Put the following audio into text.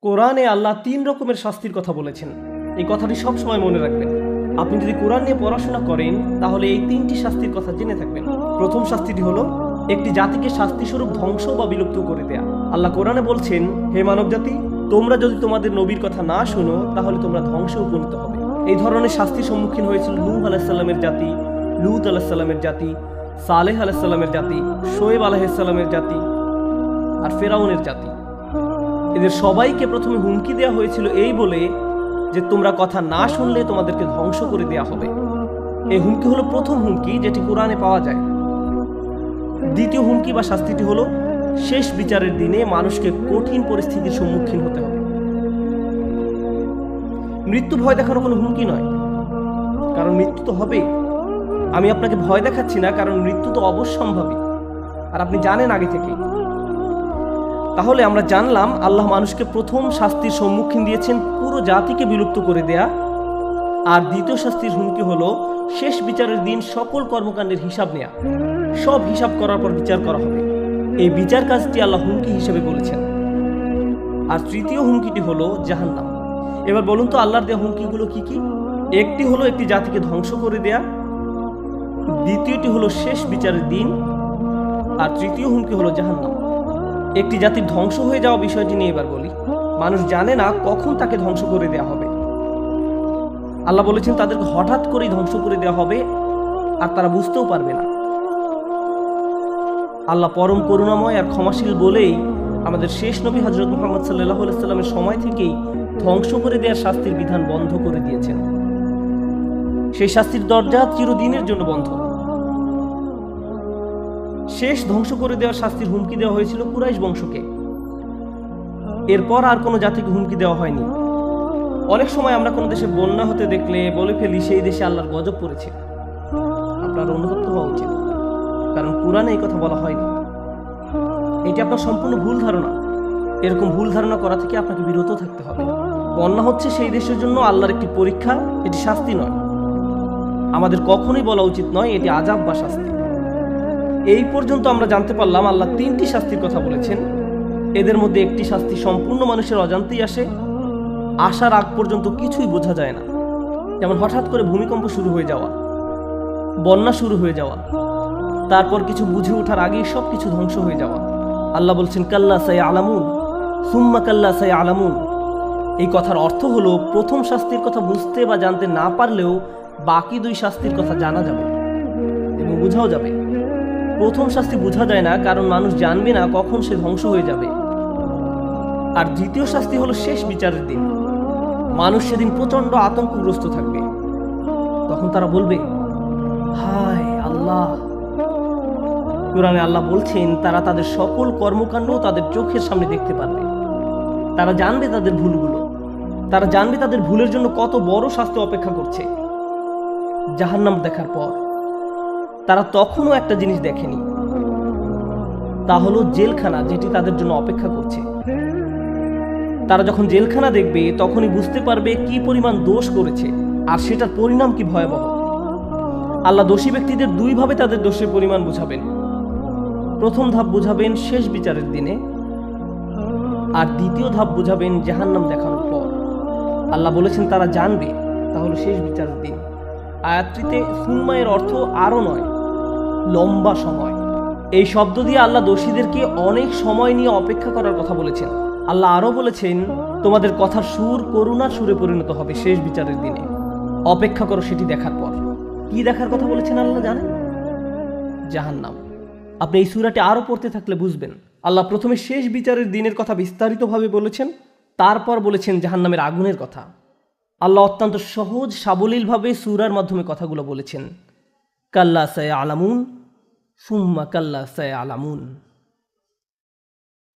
কোরআনে আল্লাহ ৩ রকমের শাস্তির কথা বলেছেন। এই কথাটি সবসময় মনে রাখবেন। আপনি যদি কোরআন নিয়ে পড়াশোনা করেন তাহলে এই ৩টি শাস্তির কথা জেনে থাকবেন। প্রথম শাস্তিটি হলো একটি জাতিকে শাস্তিস্বরূপ ধ্বংস বা বিলুপ্ত করে দেয়া। আল্লাহ কোরআনে বলছেন, হে মানব জাতি, তোমরা যদি তোমাদের নবীর কথা না শোনো তাহলে তোমরা ধ্বংসে উপনীত হবে। এই ধরনের শাস্তির সম্মুখীন হয়েছিল নূহ আলাইহিস সালামের জাতি, লূত আলাইহিস সালামের জাতি, সালেহ আলাইহিস সালামের জাতি, শোয়েব আলাইহিস সালামের জাতি আর ফেরাউনের জাতি। এদের সবাইকে প্রথমে হুমকি দেওয়া হয়েছিল এই বলে যে তোমরা কথা না শুনলে তোমাদেরকে ধ্বংস করে দেওয়া হবে। এই হুমকি হলো প্রথম হুমকি, যেটি কোরআনে পাওয়া যায়। দ্বিতীয় হুমকি বা শাস্তিটি হলো শেষ বিচারের দিনে মানুষকে কঠিন পরিস্থিতির সম্মুখীন হতে হবে। মৃত্যু ভয় দেখানো কোনো হুমকি নয়, কারণ মৃত্যু তো হবেই। আমি আপনাকে ভয় দেখাচ্ছি না, কারণ মৃত্যু তো অবশ্যম্ভাবী আর আপনি জানেন আগে থেকেই। তাহলে আমরা জানলাম আল্লাহ মানুষকে প্রথম শাস্তির সম্মুখীন দিয়েছেন পুরো জাতিকে বিলুপ্ত করে দেয়া, আর দ্বিতীয় শাস্তির হুমকি হলো শেষ বিচারের দিন সকল কর্মকাণ্ডের হিসাব নেয়া। সব হিসাব করার পর বিচার করা হবে। এই বিচার কাজটি আল্লাহ হুমকি হিসেবে বলেছেন। আর তৃতীয় হুমকিটি হলো জাহান্নাম। এবার বলুন তো আল্লাহর দেওয়া হুমকিগুলো কি কি? একটি হলো একটি জাতিকে ধ্বংস করে দেয়া, দ্বিতীয়টি হলো শেষ বিচারের দিন, আর তৃতীয় হুমকি হলো জাহান্নাম। একটি জাতির ধ্বংস হয়ে যাওয়া বিষয়টি নিয়ে এবার বলি। মানুষ জানে না কখন তাকে ধ্বংস করে দেওয়া হবে। আল্লাহ বলেছেন তাদেরকে হঠাৎ করেই ধ্বংস করে দেওয়া হবে আর তারা বুঝতেও পারবে না। আল্লাহ পরম করুণাময় আর ক্ষমাশীল বলেই আমাদের শেষ নবী হযরত মুহাম্মদ সাল্লাল্লাহু আলাইহি সাল্লামের সময় থেকেই ধ্বংস করে দেওয়ার শাস্তির বিধান বন্ধ করে দিয়েছেন। সেই শাস্তির দরজা চিরদিনের জন্য বন্ধ। শেষ ধ্বংস করে দেওয়ার শাস্তির হুমকি দেওয়া হয়েছিল কুরাইশ বংশকে। এরপর আর কোনো জাতিকে হুমকি দেওয়া হয়নি। অনেক সময় আমরা কোনো দেশে বন্যা হতে দেখলে বলে ফেলি সেই দেশে আল্লাহর গজব পড়েছে। আপনার অনুতপ্ত হওয়া উচিত, কারণ কোরআনে এই কথা বলা হয়নি। এটি আপনার সম্পূর্ণ ভুল ধারণা। এরকম ভুল ধারণা করা থেকে আপনাকে বিরত থাকতে হবে। বন্যা হচ্ছে সেই দেশের জন্য আল্লাহর একটি পরীক্ষা, এটি শাস্তি নয়। আমাদের কখনোই বলা উচিত নয় এটি আযাব বা শাস্তি। এই পর্যন্ত আমরা জানতে পারলাম আল্লাহ 3টি শাস্তির কথা বলেছেন। এদের মধ্যে একটি শাস্তি সম্পূর্ণ মানুষের অজান্তেই আসে, আসার আগ পর্যন্ত কিছুই বোঝা যায় না। যেমন হঠাৎ করে ভূমিকম্প শুরু হয়ে যাওয়া, বন্যা শুরু হয়ে যাওয়া, তারপর কিছু বুঝে ওঠার আগেই সব কিছু ধ্বংস হয়ে যাওয়া। আল্লাহ বলছেন কাল্লা সায়ালামুন সুম্মা কাল্লা সায়ালামুন। এই কথার অর্থ হলো প্রথম শাস্তির কথা বুঝতে বা জানতে না পারলেও বাকি 2 শাস্তির কথা জানা যাবে এবং বোঝাও যাবে। প্রথম শাস্তি বোঝা যায় না, কারণ মানুষ জানবে না কখন সে ধ্বংস হয়ে যাবে। আর দ্বিতীয় শাস্তি হলো শেষ বিচারের দিন। মানুষ সেদিন প্রচন্ড আতঙ্কগ্রস্ত থাকবে। তখন তারা বলবে, হায় আল্লাহ। কোরআনে আল্লাহ বলছেন তারা তাদের সকল কর্মকাণ্ড তাদের চোখের সামনে দেখতে পারবে। তারা জানবে তাদের ভুলগুলো। তারা জানবে তাদের ভুলের জন্য কত বড় শাস্তি অপেক্ষা করছে। জাহান্নাম দেখার পর তারা তখনও একটা জিনিস দেখেনি, তা হলো জেলখানা, যেটি তাদের জন্য অপেক্ষা করছে। তারা যখন জেলখানা দেখবে তখনই বুঝতে পারবে কি পরিমাণ দোষ করেছে আর সেটার পরিণাম কি ভয়াবহ। আল্লাহ দোষী ব্যক্তিদের 2 ভাবে তাদের দোষের পরিমাণ বুঝাবেন। প্রথম ধাপ বুঝাবেন শেষ বিচারের দিনে, আর দ্বিতীয় ধাপ বুঝাবেন জাহান্নাম দেখানোর পর। আল্লাহ বলেছেন তারা জানবে, তাহলে শেষ বিচারের দিন। আয়াতটিতে সুম্মা এর অর্থ আরও নয়, লম্বা সময়। এই শব্দ দিয়ে আল্লাহ দোষীদেরকে অনেক সময় নিয়ে অপেক্ষা করার কথা বলেছেন। আল্লাহ আরও বলেছেন তোমাদের কথার সুর করুণার সুরে পরিণত হবে শেষ বিচারের দিনে। অপেক্ষা করো সেটি দেখার পর। কি দেখার কথা বলেছেন আল্লাহ জানেন? জাহান্নাম। আপনি এই সূরাটি আরও পড়তে থাকলে বুঝবেন। আল্লাহ প্রথমে শেষ বিচারের দিনের কথা বিস্তারিতভাবে বলেছেন, তারপর বলেছেন জাহান্নামের আগুনের কথা। আল্লাহ অত্যন্ত সহজ সাবলীলভাবে সূরার মাধ্যমে কথাগুলো বলেছেন। কাল্লা সায়ালামুন সুম্মা কাল্লা সায়ালামুন।